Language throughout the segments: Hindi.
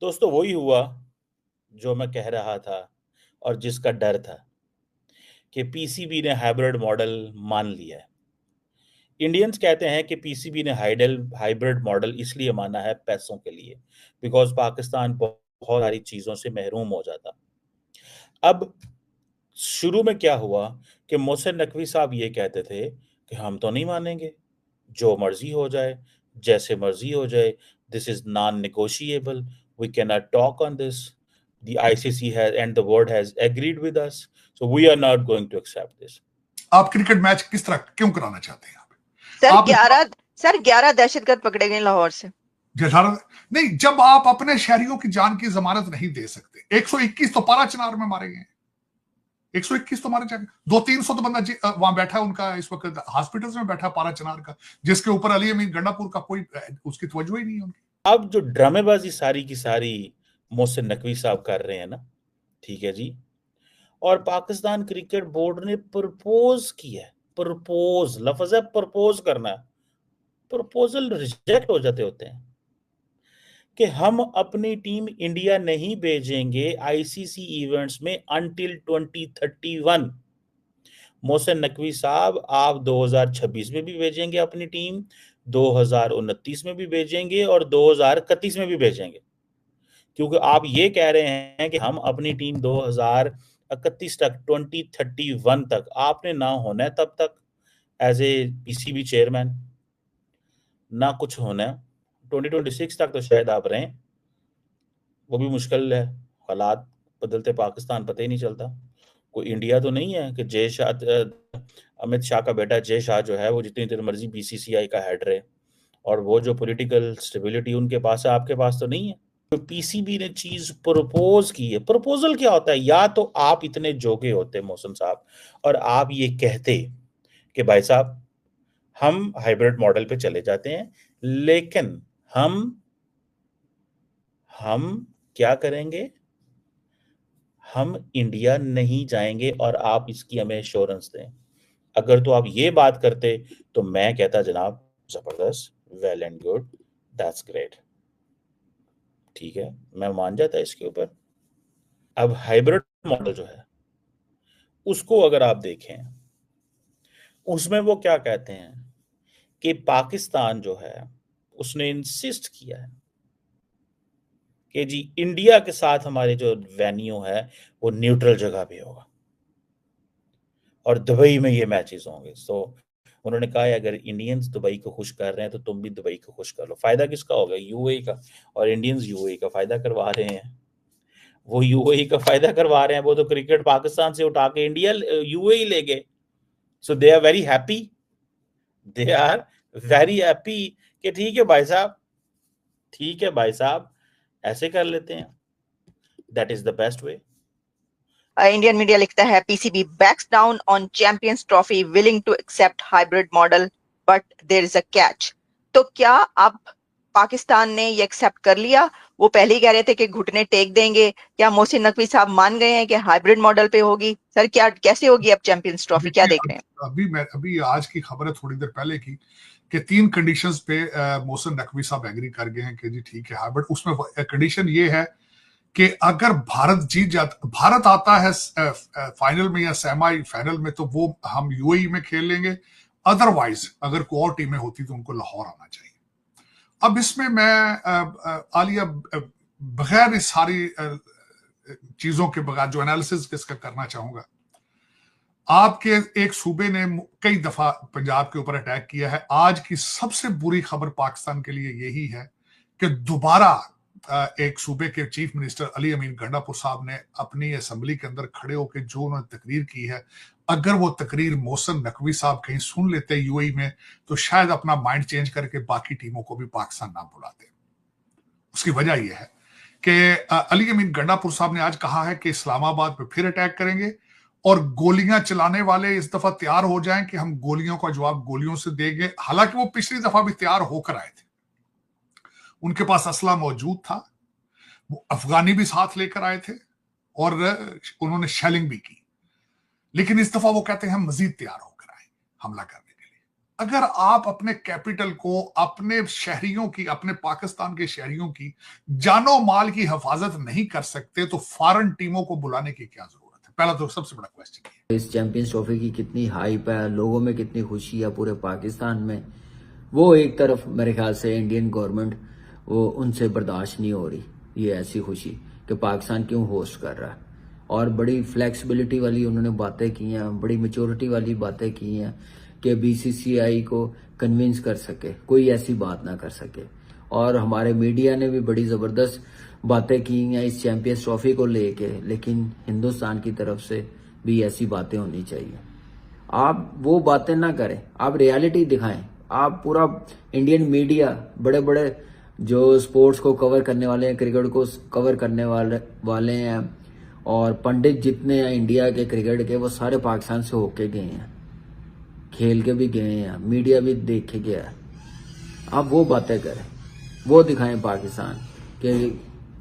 दोस्तों वही हुआ जो मैं कह रहा था और जिसका डर था कि पीसीबी ने हाइब्रिड मॉडल मान लिया है। इंडियंस कहते हैं कि पीसीबी ने हाइब्रिड मॉडल इसलिए माना है पैसों के लिए, बिकॉज पाकिस्तान बहुत सारी चीज़ों से महरूम हो जाता। अब शुरू में क्या हुआ कि मोहसिन नकवी साहब ये कहते थे कि हम तो नहीं मानेंगे, जो मर्जी हो जाए, जैसे मर्जी हो जाए, this is non negotiable, we can not talk on this, the ICC has and the world has agreed with us, so we are not going to accept this. आप क्रिकेट मैच किस तरह क्यों कराना चाहते हैं? सर 11 दहशतगर्द पकड़े गए लाहौर से। नहीं, जब आप अपने शहरियों की जान की जमानत नहीं दे सकते, 121 तो पारा चिनार में मारे गए, 121 तो मारे जाएंगे, 200-300 तो बंदा वहां बैठा है, उनका इस वक्त हॉस्पिटल्स में बैठा पारा चिनार का, जिसके ऊपर अली अमीन गंडापुर का कोई उसकी तवज्जो ही नहीं है उनकी। अब जो ड्रामेबाजी सारी की सारी मोहसिन नकवी साहब कर रहे हैं ना, ठीक है जी, और पाकिस्तान क्रिकेट बोर्ड ने प्रपोज किया है, प्रपोज लफ्ज है, प्रपोज करना है, प्रपोजल रिजेक्ट हो जाते होते हैं कि हम अपनी टीम इंडिया नहीं भेजेंगे आईसीसी इवेंट्स में अंटिल 2031। मोहसिन नकवी साहब, आप 2026 में भी भेजेंगे अपनी टीम, 2029 में भी भेजेंगे और 2031 में भी भेजेंगे, क्योंकि आप ये कह रहे हैं कि हम अपनी टीम 2031 तक, 2031 तक आपने ना होना है तब तक एज ए पीसीबी चेयरमैन, ना कुछ होना है 2026 तक तो शायद आप रहें, वो भी मुश्किल है, हालात बदलते पाकिस्तान पता ही नहीं चलता। कोई इंडिया तो नहीं है कि जय शाह, अमित शाह का बेटा जय शाह जो है वो जितनी देर मर्जी बीसीसीआई का हेड रहे, और वो जो पॉलिटिकल स्टेबिलिटी उनके पास है आपके पास तो नहीं है। तो पीसीबी ने चीज प्रपोज की है। प्रपोजल क्या होता है? या तो आप इतने जोगे होते मोहसिन साहब और आप ये कहते कि भाई साहब हम हाइब्रिड मॉडल पे चले जाते हैं, लेकिन हम क्या करेंगे, हम इंडिया नहीं जाएंगे और आप इसकी हमें एश्योरेंस दें। अगर तो आप ये बात करते तो मैं कहता जनाब जबरदस्त, well and good, that's great, ठीक है, मैं मान जाता इसके ऊपर। अब हाइब्रिड मॉडल जो है उसको अगर आप देखें, उसमें वो क्या कहते हैं कि पाकिस्तान जो है उसने इंसिस्ट किया है कि जी इंडिया के साथ हमारे जो वेन्यू है वो न्यूट्रल जगह पे होगा और दुबई में ये मैचेस होंगे। तो उन्होंने कहा है अगर इंडियंस दुबई को खुश कर रहे हैं तो तुम भी दुबई को खुश कर लो। फायदा किसका होगा? यूएई का, और इंडियंस यूएई का फायदा करवा रहे हैं। वो यूएई का फायदा करवा रहे हैं, वो तो क्रिकेट पाकिस्तान से उठा के इंडिया यूएई ले गए। So they are very happy, they are very happy कि ठीक है भाई साहब, ठीक है भाई साहब, ऐसे कर लेते हैं, that is the best way. Indian media लिखता है PCB backs down on Champions Trophy, willing to accept hybrid model but there is a catch. तो क्या अब पाकिस्तान ने ये एक्सेप्ट कर लिया? वो पहले ही कह रहे थे कि घुटने टेक देंगे। क्या मोहसिन नकवी साहब मान गए हैं कि हाइब्रिड मॉडल पे होगी? सर क्या कैसे होगी अब चैंपियंस ट्रॉफी, क्या देख रहे हैं? अभी आज की खबर है थोड़ी देर पहले की कि 3 कंडीशंस पे मोहसिन नकवी साहब एग्री कर गए हैं कि जी ठीक है हाइब्रिड। उसमें कंडीशन ये है कि अगर भारत जीत जाता, भारत आता है फाइनल में या सेमी फाइनल में, तो वो हम यूएई में खेल लेंगे। अदरवाइज अगर कोई और टीमें होती तो उनको लाहौर आना चाहिए। अब इसमें मैं आलिया बगैर इस सारी चीजों के बगैर जो एनालिसिस इसका करना चाहूंगा, आपके एक सूबे ने कई दफा पंजाब के ऊपर अटैक किया है। आज की सबसे बुरी खबर पाकिस्तान के लिए यही है कि दोबारा एक सूबे के चीफ मिनिस्टर अली अमीन गंडापुर साहब ने अपनी असेंबली के अंदर खड़े होकर जो उन्होंने तकरीर की है, अगर वो तकरीर मोहसिन नकवी साहब कहीं सुन लेते यूएई में तो शायद अपना माइंड चेंज करके बाकी टीमों को भी पाकिस्तान ना बुलाते। उसकी वजह यह है कि अली अमीन गंडापुर साहब ने आज कहा है कि इस्लामाबाद पे फिर अटैक करेंगे और गोलियां चलाने वाले इस दफा तैयार हो जाएं कि हम गोलियों का जवाब गोलियों से देंगे। हालांकि वो पिछली दफा भी तैयार होकर आए थे, उनके पास असला मौजूद था, वो अफगानी भी साथ लेकर आए थे और उन्होंने शेलिंग भी की। लेकिन इस दफा वो कहते हैं हम मजीद तैयार होकर आए हमला करने के लिए। अगर आप अपने कैपिटल को, अपने शहरियों की, अपने पाकिस्तान के शहरियों की जानो माल की हिफाजत नहीं कर सकते तो फॉरेन टीमों को बुलाने की क्या जरूरत है? पहला तो सबसे बड़ा क्वेश्चन है। इस चैंपियंस ट्रॉफी की कितनी हाइप है, लोगों में कितनी खुशी है पूरे पाकिस्तान में, वो एक तरफ मेरे ख्याल से इंडियन गवर्नमेंट वो उनसे बर्दाश्त नहीं हो रही ये ऐसी खुशी कि पाकिस्तान क्यों होस्ट कर रहा है। और बड़ी फ्लेक्सिबिलिटी वाली उन्होंने बातें की हैं, बड़ी मेच्योरिटी वाली बातें की हैं कि बीसीसीआई को कन्विंस कर सके, कोई ऐसी बात ना कर सके। और हमारे मीडिया ने भी बड़ी ज़बरदस्त बातें की हैं इस चैंपियंस ट्रॉफी को लेके, लेकिन हिंदुस्तान की तरफ से भी ऐसी बातें होनी चाहिए। आप वो बातें ना करें, आप रियलिटी दिखाएं। आप पूरा इंडियन मीडिया, बड़े बड़े जो स्पोर्ट्स को कवर करने वाले हैं, क्रिकेट को कवर करने वाले हैं, और पंडित जितने हैं इंडिया के क्रिकेट के, वो सारे पाकिस्तान से होके गए हैं, खेल के भी गए हैं, मीडिया भी देख के गया है। आप वो बातें करें, वो दिखाएं पाकिस्तान कि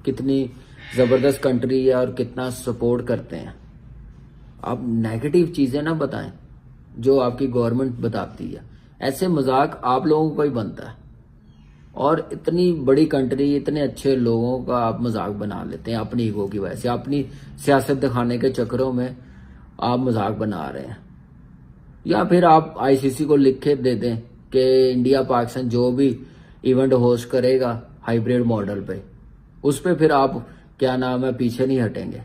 कितनी ज़बरदस्त कंट्री है और कितना सपोर्ट करते हैं। आप नेगेटिव चीज़ें ना बताएं जो आपकी गवर्नमेंट बताती है। ऐसे मजाक आप लोगों को ही बनता है, और इतनी बड़ी कंट्री, इतने अच्छे लोगों का आप मजाक बना लेते हैं अपनी ईगो की वजह से। अपनी सियासत दिखाने के चक्करों में आप मजाक बना रहे हैं। या फिर आप आईसीसी को लिख के दे दें कि इंडिया पाकिस्तान जो भी इवेंट होस्ट करेगा हाइब्रिड मॉडल पे, उस पे फिर आप क्या नाम है पीछे नहीं हटेंगे।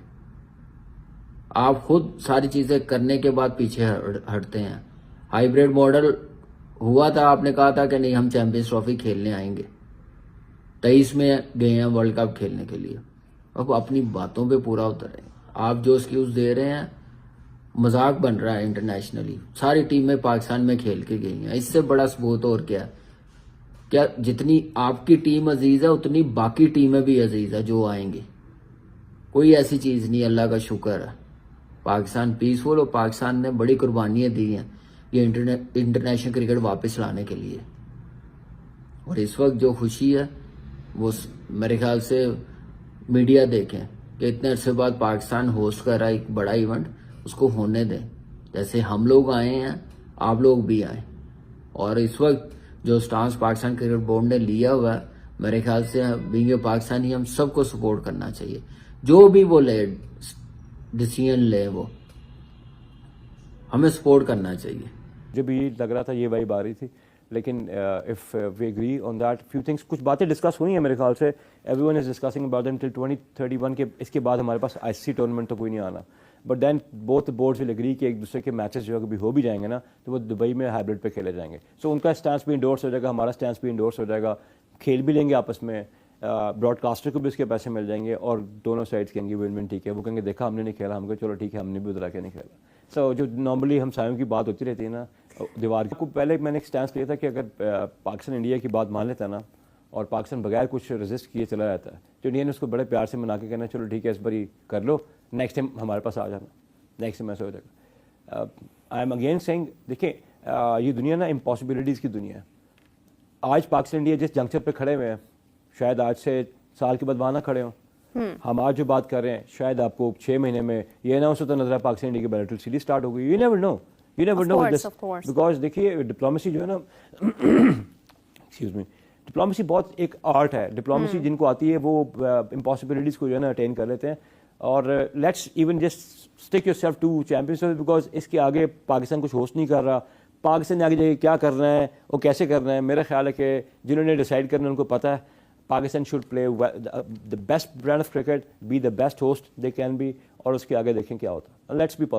आप खुद सारी चीजें करने के बाद पीछे हटते हैं। हाइब्रिड मॉडल हुआ था, आपने कहा था कि नहीं हम चैंपियंस ट्रॉफी खेलने आएंगे, 23 में गए हैं वर्ल्ड कप खेलने के लिए। अब अपनी बातों पे पूरा उतरे। आप जो एक्सक्यूज दे रहे हैं मजाक बन रहा है इंटरनेशनली। सारी टीमें पाकिस्तान में खेल के गई हैं, इससे बड़ा सबूत और क्या जितनी आपकी टीम अजीज है उतनी बाकी टीमें भी अजीज है जो आएंगी। कोई ऐसी चीज नहीं, अल्लाह का शुक्र है पाकिस्तान पीसफुल, और पाकिस्तान ने बड़ी कुर्बानियां दी हैं ये इंटरनेशनल क्रिकेट वापस लाने के लिए। और इस वक्त जो खुशी है वो मेरे ख्याल से मीडिया देखें कि इतने अरसे बाद पाकिस्तान होस्ट कर रहा है एक बड़ा इवेंट, उसको होने दें। जैसे हम लोग आए हैं आप लोग भी आए। और इस वक्त जो स्टांस पाकिस्तान क्रिकेट बोर्ड ने लिया हुआ है, मेरे ख्याल से बीइंग ए पाकिस्तानी हम सबको सपोर्ट करना चाहिए। जो भी वो ले डिसीजन ले, वो हमें सपोर्ट करना चाहिए। मुझे भी लग रहा था ये वाइब आ रही थी, लेकिन if we agree on that few things, कुछ बातें डिस्कस हुई हैं मेरे ख्याल से। Everyone is discussing about them till 2031 के, इसके बाद हमारे पास आईसीसी टूर्नामेंट तो कोई नहीं आना। But then both boards will agree कि एक दूसरे के मैचेस जो कभी हो भी जाएंगे ना तो वो दुबई में हाइब्रिड पे खेले जाएंगे। सो उनका स्टैंस भी इंडोर्स हो जाएगा, हमारा स्टैंस भी इंडोर्स हो जाएगा, खेल भी लेंगे आपस में, ब्रॉडकास्टर को भी इसके पैसे मिल जाएंगे, और दोनों साइड्स कहेंगे विन विन। ठीक है, वो कहेंगे देखा हमने नहीं खेला, हमको चलो ठीक है हमने भी उधर आके नहीं खेला। सो जो नॉर्मली हम सायों की बात होती रहती है ना दीवार को, पहले मैंने एक स्टैंस लिया था कि अगर पाकिस्तान इंडिया की बात मान लेता ना और पाकिस्तान बगैर कुछ रेजिस्ट किए चला जाता है, तो इंडिया ने उसको बड़े प्यार से मना के कहना चलो ठीक है इस बार ही कर लो, नेक्स्ट टाइम हमारे पास आ जाना, नेक्स्ट टाइम ऐसा हो जाएगा। आई एम अगेन सेइंग, देखिए ये दुनिया ना इम्पॉसिबिलिटीज़ की दुनिया है। आज पाकिस्तान इंडिया जिस जंक्शन पर खड़े हुए हैं, शायद आज से साल के बाद वहाँ ना खड़े हों। हम आज जो बात कर रहे हैं शायद आपको 6 महीने में ये अनाउंस होता नजर है पाकिस्तान इंडिया की बायलैटरल सीरीज स्टार्ट हो गई। यू नेवर नो बिकॉज देखिए डिप्लोमेसी जो है ना एक्सक्यूज मी, डिप्लोमेसी बहुत एक आर्ट है। डिप्लोमेसी जिनको आती है वो इम्पॉसिबिलिटीज़ को जो है ना अटेन कर लेते हैं। और let's even just stick yourself to champions, because इसके आगे पाकिस्तान कुछ होस्ट नहीं कर रहा। पाकिस्तान ने आगे जाके क्या करना है, वो कैसे करना है, मेरा ख्याल है कि जिन्होंने डिसाइड करना है उनको पता है। Pakistan should play the best brand of cricket, be the best host they can be, और उसके आगे देखें क्या होता है। Let's be positive.